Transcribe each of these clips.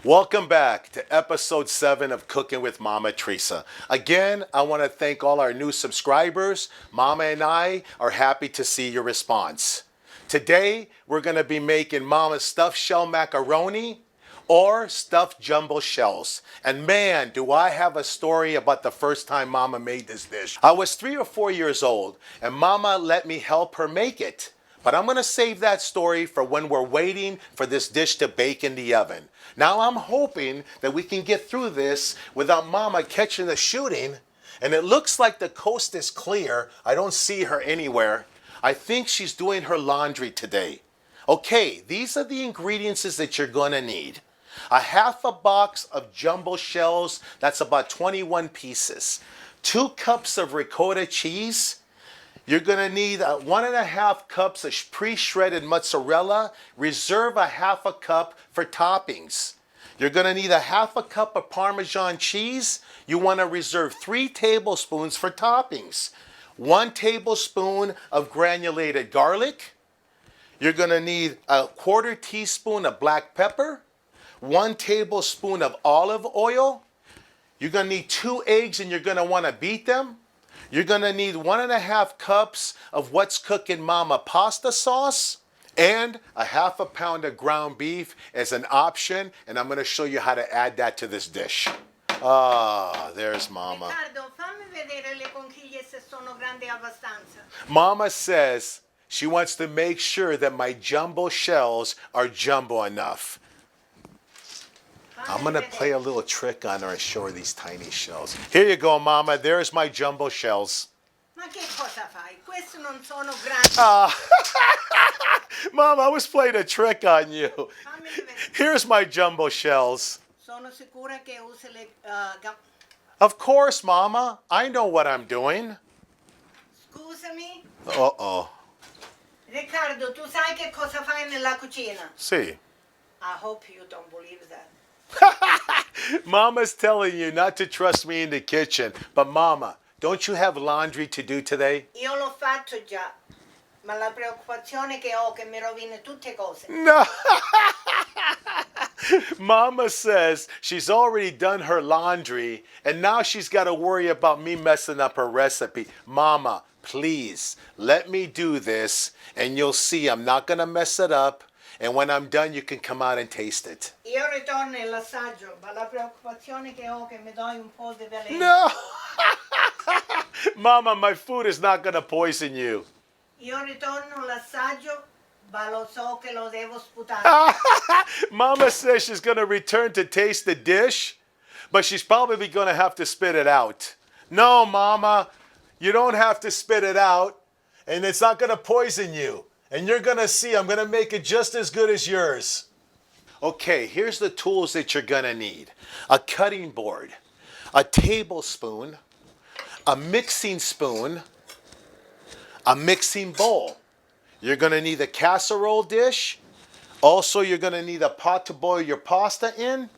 Welcome back to episode 7 of Cooking with Mama Theresa. Again, I want to thank all our new subscribers. Mama and I are happy to see your response. Today, we're going to be making Mama's stuffed shell macaroni or stuffed jumbo shells. And man, do I have a story about the first time Mama made this dish. I was 3 or 4 years old and Mama let me help her make it. But I'm going to save that story for when we're waiting for this dish to bake in the oven. Now I'm hoping that we can get through this without Mama catching the shooting. And it looks like the coast is clear. I don't see her anywhere. I think she's doing her laundry today. Okay, these are the ingredients that you're going to need. A half a box of jumbo shells, that's about 21 pieces. 2 cups of ricotta cheese. You're going to need 1.5 cups of pre-shredded mozzarella. Reserve a half a cup for toppings. You're going to need a half a cup of Parmesan cheese. You want to reserve 3 tablespoons for toppings. 1 tablespoon of granulated garlic. You're going to need a 1/4 teaspoon of black pepper. 1 tablespoon of olive oil. You're going to need 2 eggs and you're going to want to beat them. You're going to need 1.5 cups of What's Cooking Mama pasta sauce and a half a pound of ground beef as an option. And I'm going to show you how to add that to this dish. Ah, there's Mama. Riccardo, fammi vedere le conchiglie se sono grandi abbastanza. Mama says she wants to make sure that my jumbo shells are jumbo enough. I'm going to play a little trick on her and show her these tiny shells. Here you go, Mama. There's my jumbo shells. Ma che cosa fai? Questi non sono grandi. Mom, I was playing a trick on you. Fammi vedere. Here's my jumbo shells. Sono sicura che usi le Of course, Mama. I know what I'm doing. Scusami. Uh-oh. Riccardo, tu sai che cosa fai nella cucina? See. I hope you don't believe that. Mama's telling you not to trust me in the kitchen. But Mama, don't you have laundry to do today? Io l'ho fatto già, ma la preoccupazione che ho è che mi rovini tutte cose. No. Mama says she's already done her laundry and now she's got to worry about me messing up her recipe. Mama, please let me do this and you'll see I'm not going to mess it up. And when I'm done, you can come out and taste it. Io ritorno all'assaggio, ma la preoccupazione che ho è che mi dai un po' di veleno. No! Mama, my food is not going to poison you. Io ritorno all'assaggio, ma lo so che lo devo sputare. Mama says she's going to return to taste the dish, but she's probably going to have to spit it out. No, Mama, you don't have to spit it out, and it's not going to poison you. And you're going to see, I'm going to make it just as good as yours. Okay, here's the tools that you're going to need. A cutting board, a tablespoon, a mixing spoon, a mixing bowl. You're going to need a casserole dish. Also, you're going to need a pot to boil your pasta in.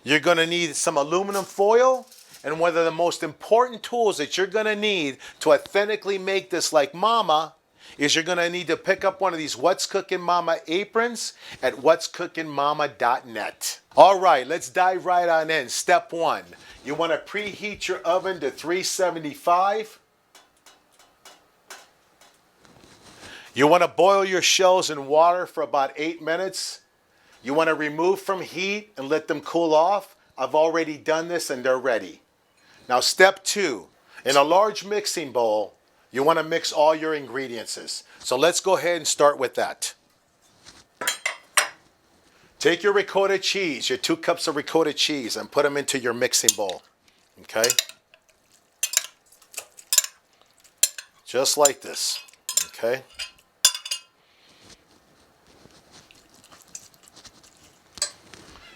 You're going to need some aluminum foil. And one of the most important tools that you're going to need to authentically make this like Mama is you're going to need to pick up one of these What's Cooking Mama aprons at whatscookingmama.net. All right, let's dive right on in. Step 1, you want to preheat your oven to 375. You want to boil your shells in water for about 8 minutes. You want to remove from heat and let them cool off. I've already done this and they're ready. Now step 2, in a large mixing bowl, you want to mix all your ingredients. So let's go ahead and start with that. Take your ricotta cheese, your 2 cups of ricotta cheese, and put them into your mixing bowl. Okay? Just like this. Okay?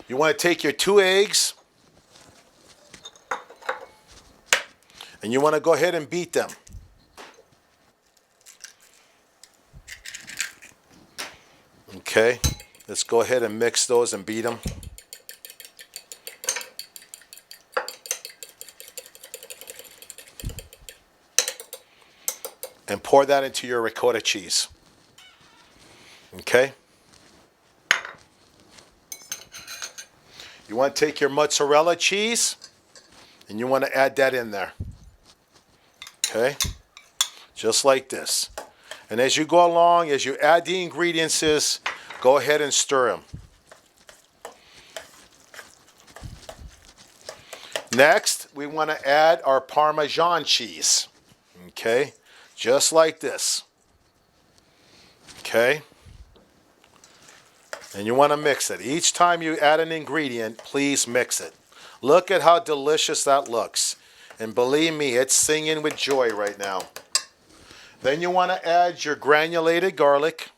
You want to take your 2 eggs, and you want to go ahead and beat them. Okay, let's go ahead and mix those and beat them. And pour that into your ricotta cheese. Okay? You want to take your mozzarella cheese and you want to add that in there. Okay? Just like this. And as you go along, as you add the ingredients, go ahead and stir them. Next, we want to add our Parmesan cheese. Okay? Just like this. Okay? And you want to mix it. Each time you add an ingredient, please mix it. Look at how delicious that looks. And believe me, it's singing with joy right now. Then you want to add your granulated garlic.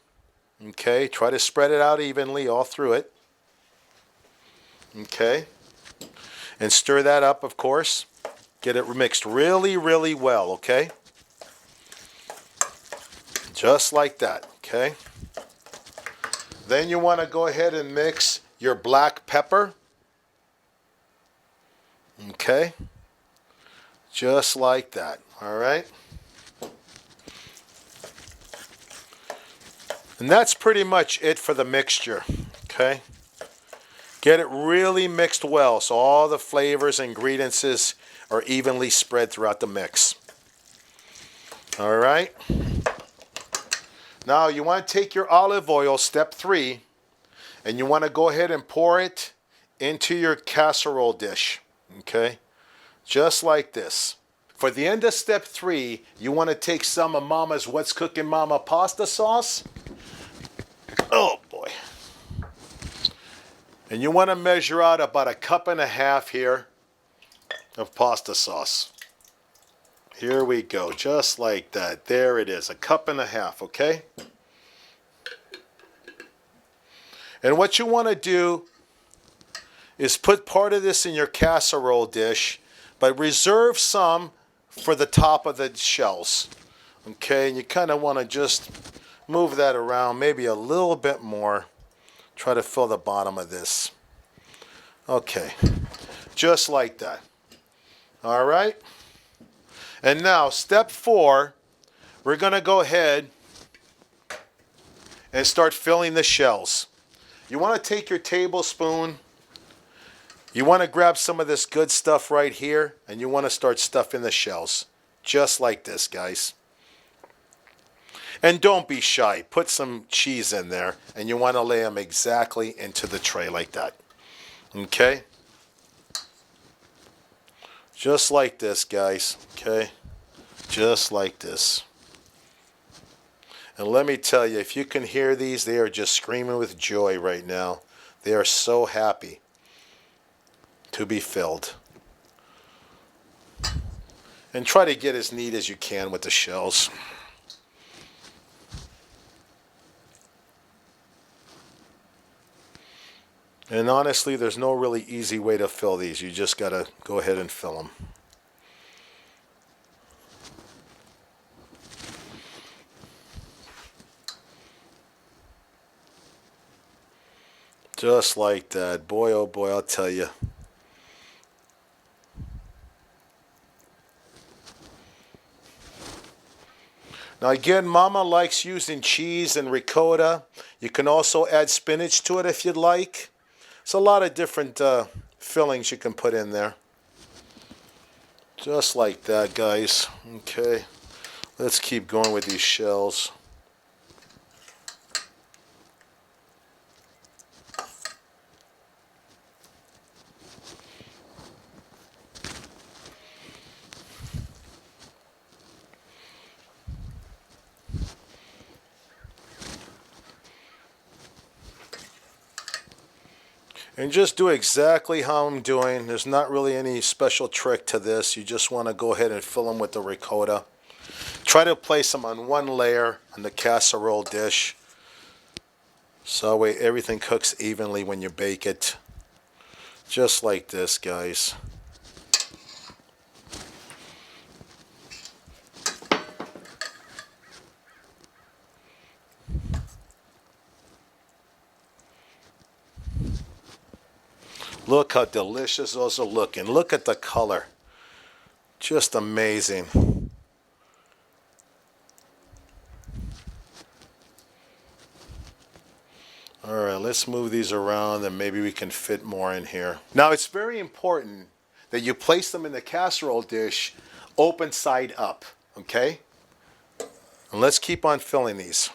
Okay, try to spread it out evenly all through it. Okay. And stir that up, of course. Get it mixed really, really well, okay? Just like that, okay? Then you want to go ahead and mix your black pepper. Okay? Just like that, all right? And that's pretty much it for the mixture, okay? Get it really mixed well so all the flavors and ingredients are evenly spread throughout the mix. All right? Now you want to take your olive oil, step 3, and you want to go ahead and pour it into your casserole dish, okay? Just like this. For the end of step 3, you want to take some of Mama's What's Cooking Mama pasta sauce. Oh boy. And you want to measure out about 1.5 cups here of pasta sauce. Here we go, just like that. There it is, 1.5 cups, okay? And what you want to do is put part of this in your casserole dish, but reserve some for the top of the shells. Okay, and you kind of want to just move that around, maybe a little bit more. Try to fill the bottom of this. Okay, just like that. All right? And now, step 4, we're going to go ahead and start filling the shells. You want to take your tablespoon. You want to grab some of this good stuff right here, and you want to start stuffing the shells. Just like this, guys. And don't be shy. Put some cheese in there, and you want to lay them exactly into the tray like that. Okay? Just like this, guys. Okay? Just like this. And let me tell you, if you can hear these, they are just screaming with joy right now. They are so happy to be filled. And try to get as neat as you can with the shells. And honestly, there's no really easy way to fill these. You just got to go ahead and fill them. Just like that. Boy, oh boy, I'll tell you. Now again, Mama likes using cheese and ricotta. You can also add spinach to it if you'd like. It's a lot of different fillings you can put in there. Just like that, guys. Okay, let's keep going with these shells. And just do exactly how I'm doing. There's not really any special trick to this. You just want to go ahead and fill them with the ricotta. Try to place them on one layer on the casserole dish. So that way everything cooks evenly when you bake it. Just like this, guys. Look how delicious those are looking. Look at the color. Just amazing. All right, let's move these around and maybe we can fit more in here. Now it's very important that you place them in the casserole dish open side up, okay? And let's keep on filling these.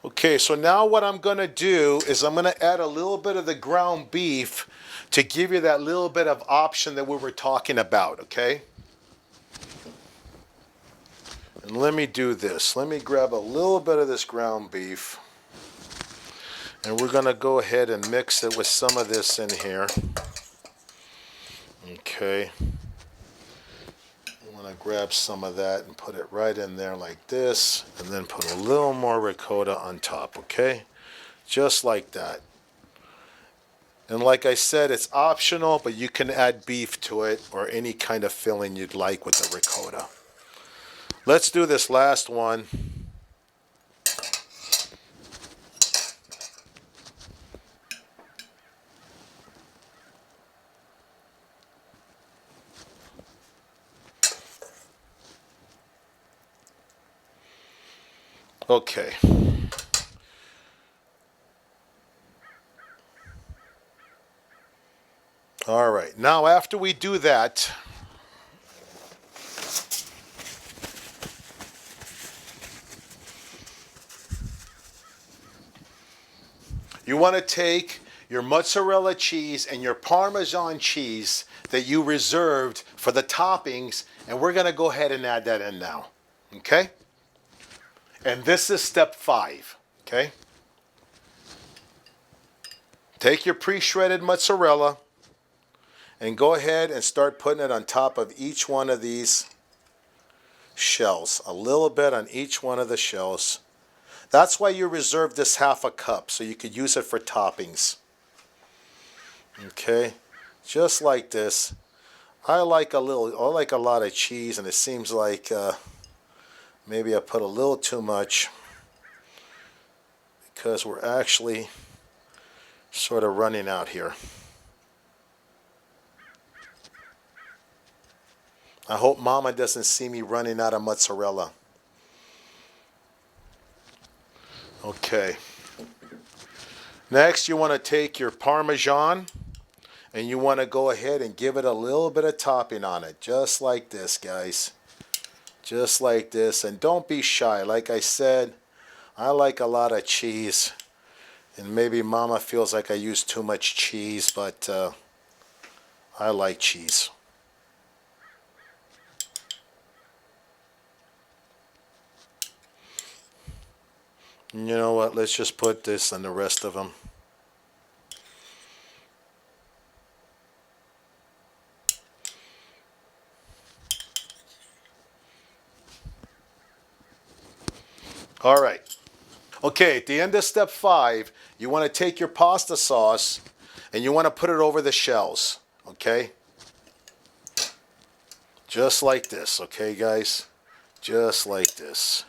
Okay, so now what I'm going to do is I'm going to add a little bit of the ground beef to give you that little bit of option that we were talking about, okay? And let me do this. Let me grab a little bit of this ground beef. And we're going to go ahead and mix it with some of this in here. Okay. I'm going to grab some of that and put it right in there like this. And then put a little more ricotta on top, okay? Just like that. And like I said, it's optional, but you can add beef to it or any kind of filling you'd like with the ricotta. Let's do this last one. Okay. All right. Now after we do that, you want to take your mozzarella cheese and your Parmesan cheese that you reserved for the toppings, and we're going to go ahead and add that in now. Okay? And this is step 5. Okay? Take your pre-shredded mozzarella and go ahead and start putting it on top of each one of these shells. A little bit on each one of the shells. That's why you reserve this half a cup, so you could use it for toppings. Okay, just like this. I like a lot of cheese, and it seems like maybe I put a little too much because we're actually sort of running out here. I hope Mama doesn't see me running out of mozzarella. Okay. Next, you want to take your Parmesan and you want to go ahead and give it a little bit of topping on it. Just like this, guys. Just like this. And don't be shy. Like I said, I like a lot of cheese. And maybe Mama feels like I use too much cheese, but I like cheese. You know what? Let's just put this on the rest of them. All right. Okay, at the end of step 5, you want to take your pasta sauce and you want to put it over the shells. Okay? Just like this. Okay, guys? Just like this.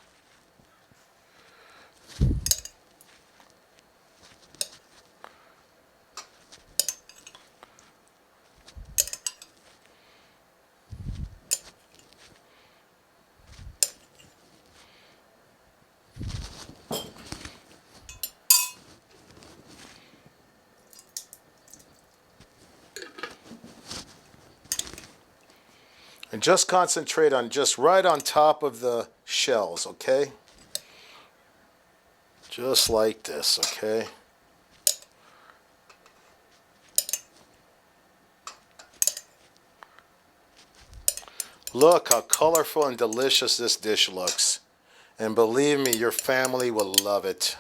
And just concentrate on just right on top of the shells, okay? Just like this, okay? Look how colorful and delicious this dish looks. And believe me, your family will love it.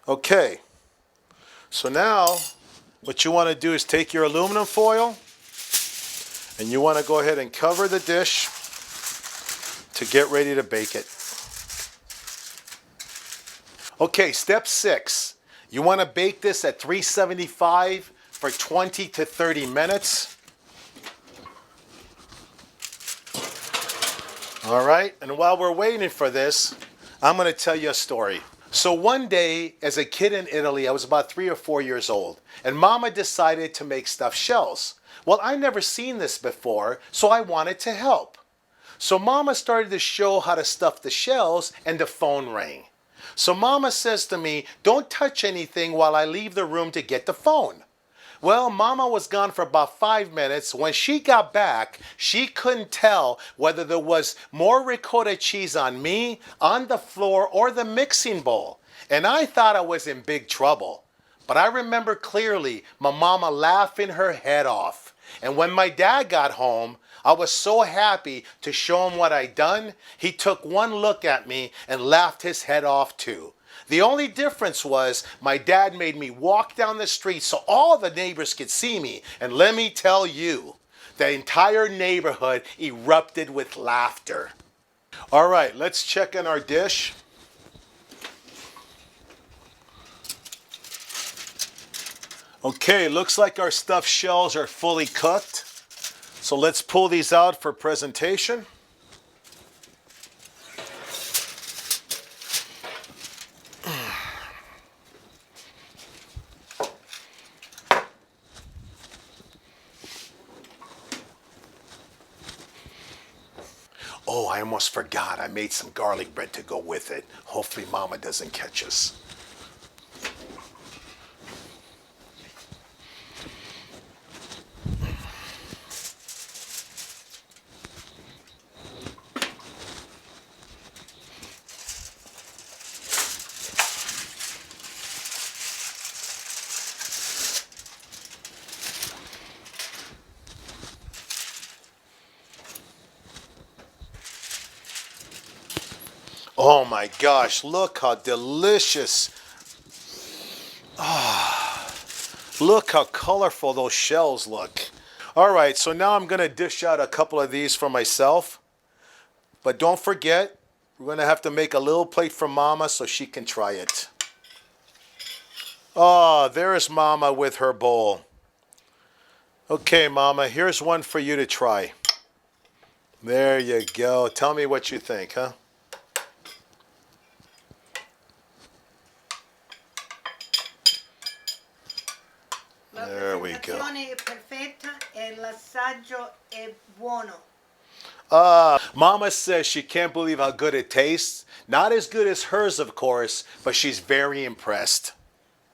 Okay, so now what you want to do is take your aluminum foil and you want to go ahead and cover the dish to get ready to bake it. Okay, step 6. You want to bake this at 375 for 20 to 30 minutes. All right, and while we're waiting for this, I'm going to tell you a story. So one day, as a kid in Italy, I was about 3 or 4 years old, and Mama decided to make stuffed shells. Well, I never seen this before, so I wanted to help. So Mama started to show how to stuff the shells, and the phone rang. So Mama says to me, "Don't touch anything while I leave the room to get the phone." Well, Mama was gone for about 5 minutes. When she got back, she couldn't tell whether there was more ricotta cheese on me, on the floor, or the mixing bowl. And I thought I was in big trouble. But I remember clearly my mama laughing her head off. And when my dad got home, I was so happy to show him what I'd done. He took one look at me and laughed his head off too. The only difference was my dad made me walk down the street so all the neighbors could see me. And let me tell you, the entire neighborhood erupted with laughter. All right, let's check in our dish. Okay, looks like our stuffed shells are fully cooked. So let's pull these out for presentation. Oh, I almost forgot. I made some garlic bread to go with it. Hopefully Mama doesn't catch us. Oh my gosh, look how delicious. Look how colorful those shells look. All right, so now I'm gonna dish out a couple of these for myself. But don't forget, we're gonna have to make a little plate for Mama so she can try it. Oh, there's Mama with her bowl. Okay, Mama, here's one for you to try. There you go. Tell me what you think, huh? There we go. La presentazione è perfetta e l'assaggio è buono. Mama says she can't believe how good it tastes. Not as good as hers, of course, but she's very impressed.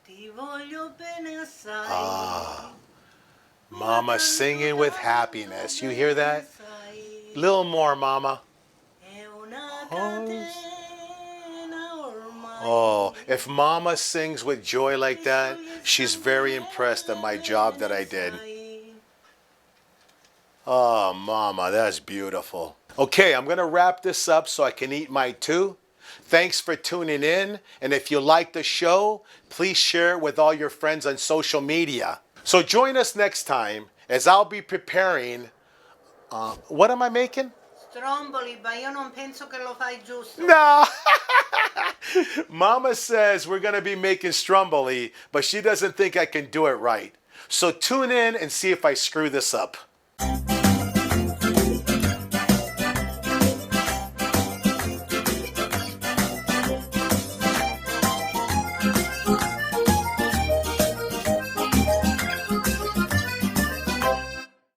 Ti voglio bene assai. Mama singing with happiness. You hear that? Little more, Mama. È una catena ormai. Oh, if Mama sings with joy like that, she's very impressed at my job that I did. Oh, Mama, that's beautiful. Okay, I'm going to wrap this up so I can eat mine too. Thanks for tuning in. And if you like the show, please share it with all your friends on social media. So join us next time as I'll be preparing, what am I making? Stromboli, ma io non penso che lo fai giusto. No! Mama says we're going to be making stromboli, but she doesn't think I can do it right. So tune in and see if I screw this up.